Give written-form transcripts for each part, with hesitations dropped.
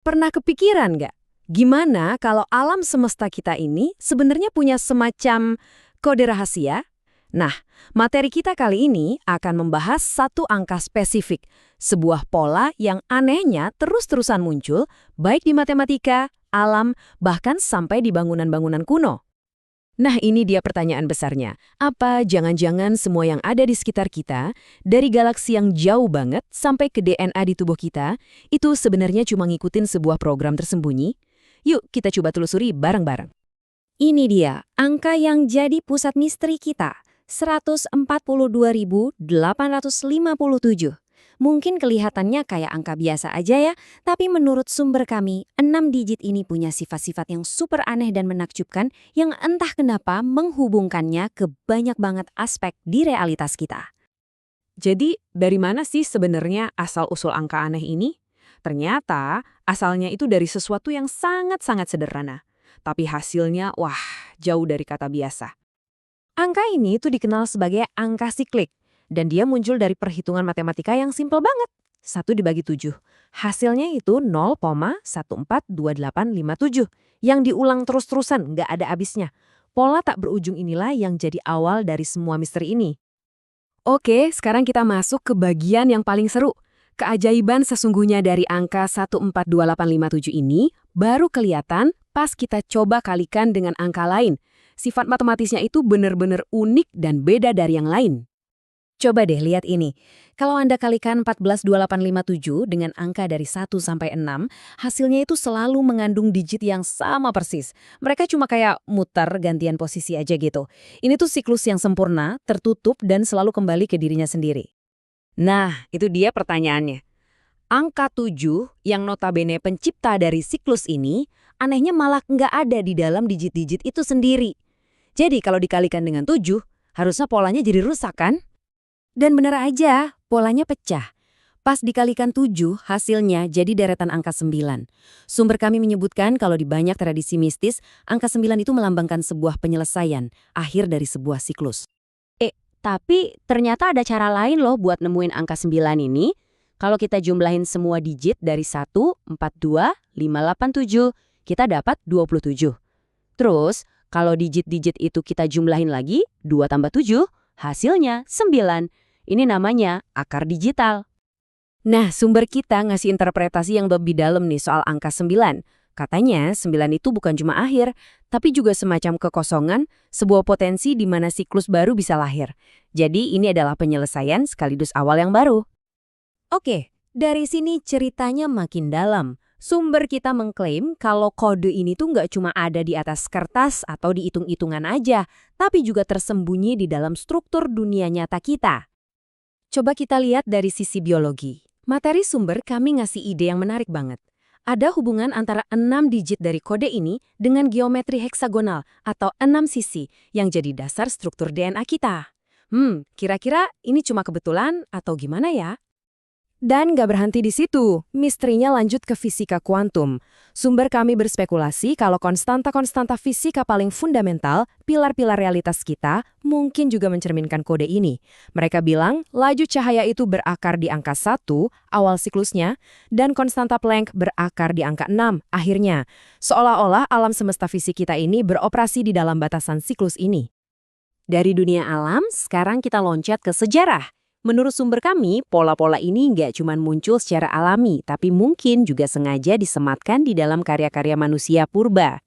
Pernah kepikiran nggak? Gimana kalau alam semesta kita ini sebenarnya punya semacam kode rahasia? Nah, materi kita kali ini akan membahas satu angka spesifik, sebuah pola yang anehnya terus-terusan muncul, baik di matematika, alam, bahkan sampai di bangunan-bangunan kuno. Nah, ini dia pertanyaan besarnya. Apa jangan-jangan semua yang ada di sekitar kita, dari galaksi yang jauh banget sampai ke DNA di tubuh kita, itu sebenarnya cuma ngikutin sebuah program tersembunyi? Yuk, kita coba telusuri bareng-bareng. Ini dia, angka yang jadi pusat misteri kita, 142.857. Mungkin kelihatannya kayak angka biasa aja ya, tapi menurut sumber kami, 6 digit ini punya sifat-sifat yang super aneh dan menakjubkan yang entah kenapa menghubungkannya ke banyak banget aspek di realitas kita. Jadi, dari mana sih sebenarnya asal-usul angka aneh ini? Ternyata, asalnya itu dari sesuatu yang sangat-sangat sederhana. Tapi hasilnya, wah, jauh dari kata biasa. Angka ini tuh dikenal sebagai angka siklik. Dan dia muncul dari perhitungan matematika yang simpel banget. 1 dibagi 7. Hasilnya itu 0,142857. Yang diulang terus-terusan, nggak ada habisnya. Pola tak berujung inilah yang jadi awal dari semua misteri ini. Oke, sekarang kita masuk ke bagian yang paling seru. Keajaiban sesungguhnya dari angka 142857 ini baru kelihatan pas kita coba kalikan dengan angka lain. Sifat matematisnya itu benar-benar unik dan beda dari yang lain. Coba deh lihat ini. Kalau Anda kalikan 142857 dengan angka dari 1 sampai 6, hasilnya itu selalu mengandung digit yang sama persis. Mereka cuma kayak muter gantian posisi aja gitu. Ini tuh siklus yang sempurna, tertutup, dan selalu kembali ke dirinya sendiri. Nah, itu dia pertanyaannya. Angka 7, yang notabene pencipta dari siklus ini, anehnya malah nggak ada di dalam digit-digit itu sendiri. Jadi kalau dikalikan dengan 7, harusnya polanya jadi rusak kan? Dan benar aja, polanya pecah. Pas dikalikan 7, hasilnya jadi deretan angka 9. Sumber kami menyebutkan kalau di banyak tradisi mistis, angka 9 itu melambangkan sebuah penyelesaian, akhir dari sebuah siklus. Tapi ternyata ada cara lain loh buat nemuin angka 9 ini. Kalau kita jumlahin semua digit dari 1, 4, 2, 5, 8, 7, kita dapat 27. Terus, kalau digit-digit itu kita jumlahin lagi, 2 tambah 7, hasilnya 9. Ini namanya akar digital. Nah, sumber kita ngasih interpretasi yang lebih dalam nih soal angka 9. Katanya 9 itu bukan cuma akhir, tapi juga semacam kekosongan, sebuah potensi di mana siklus baru bisa lahir. Jadi ini adalah penyelesaian sekaligus awal yang baru. Oke, dari sini ceritanya makin dalam. Sumber kita mengklaim kalau kode ini tuh nggak cuma ada di atas kertas atau di hitung-hitungan aja, tapi juga tersembunyi di dalam struktur dunia nyata kita. Coba kita lihat dari sisi biologi. Materi sumber kami ngasih ide yang menarik banget. Ada hubungan antara 6 digit dari kode ini dengan geometri heksagonal atau 6 sisi yang jadi dasar struktur DNA kita. Kira-kira ini cuma kebetulan atau gimana ya? Dan nggak berhenti di situ, misterinya lanjut ke fisika kuantum. Sumber kami berspekulasi kalau konstanta-konstanta fisika paling fundamental, pilar-pilar realitas kita, mungkin juga mencerminkan kode ini. Mereka bilang laju cahaya itu berakar di angka 1, awal siklusnya, dan konstanta Planck berakar di angka 6, akhirnya. Seolah-olah alam semesta fisik kita ini beroperasi di dalam batasan siklus ini. Dari dunia alam, sekarang kita loncat ke sejarah. Menurut sumber kami, pola-pola ini nggak cuma muncul secara alami, tapi mungkin juga sengaja disematkan di dalam karya-karya manusia purba.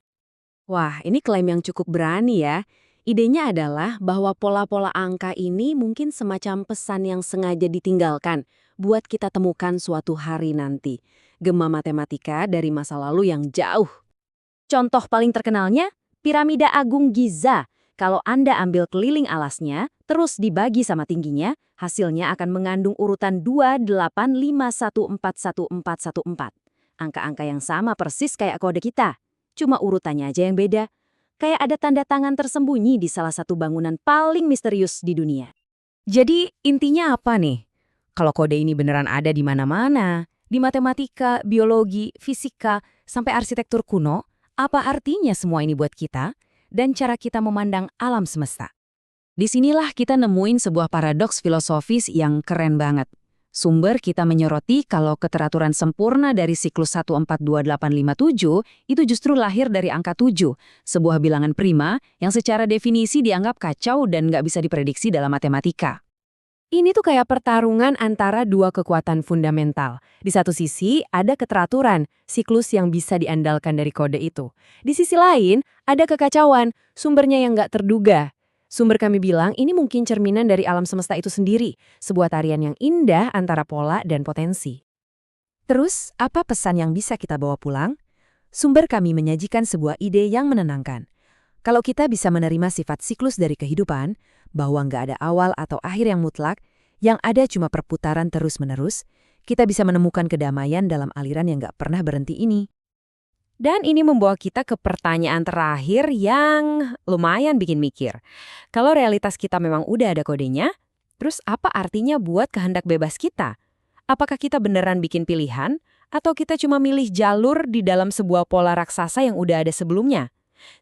Wah, ini klaim yang cukup berani ya. Idenya adalah bahwa pola-pola angka ini mungkin semacam pesan yang sengaja ditinggalkan buat kita temukan suatu hari nanti. Gema matematika dari masa lalu yang jauh. Contoh paling terkenalnya, piramida Agung Giza. Kalau Anda ambil keliling alasnya, terus dibagi sama tingginya, hasilnya akan mengandung urutan 285141414. Angka-angka yang sama persis kayak kode kita. Cuma urutannya aja yang beda. Kayak ada tanda tangan tersembunyi di salah satu bangunan paling misterius di dunia. Jadi intinya apa nih? Kalau kode ini beneran ada di mana-mana, di matematika, biologi, fisika, sampai arsitektur kuno, apa artinya semua ini buat kita? Dan cara kita memandang alam semesta. Disinilah kita nemuin sebuah paradoks filosofis yang keren banget. Sumber kita menyoroti kalau keteraturan sempurna dari siklus 142857 itu justru lahir dari angka 7, sebuah bilangan prima yang secara definisi dianggap kacau dan nggak bisa diprediksi dalam matematika. Ini tuh kayak pertarungan antara dua kekuatan fundamental. Di satu sisi, ada keteraturan, siklus yang bisa diandalkan dari kode itu. Di sisi lain, ada kekacauan, sumbernya yang nggak terduga. Sumber kami bilang ini mungkin cerminan dari alam semesta itu sendiri, sebuah tarian yang indah antara pola dan potensi. Terus, apa pesan yang bisa kita bawa pulang? Sumber kami menyajikan sebuah ide yang menenangkan. Kalau kita bisa menerima sifat siklus dari kehidupan, bahwa nggak ada awal atau akhir yang mutlak, yang ada cuma perputaran terus-menerus, kita bisa menemukan kedamaian dalam aliran yang nggak pernah berhenti ini. Dan ini membawa kita ke pertanyaan terakhir yang lumayan bikin mikir. Kalau realitas kita memang udah ada kodenya, terus apa artinya buat kehendak bebas kita? Apakah kita beneran bikin pilihan, atau kita cuma milih jalur di dalam sebuah pola raksasa yang udah ada sebelumnya?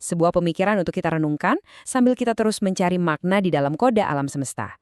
Sebuah pemikiran untuk kita renungkan sambil kita terus mencari makna di dalam kode alam semesta.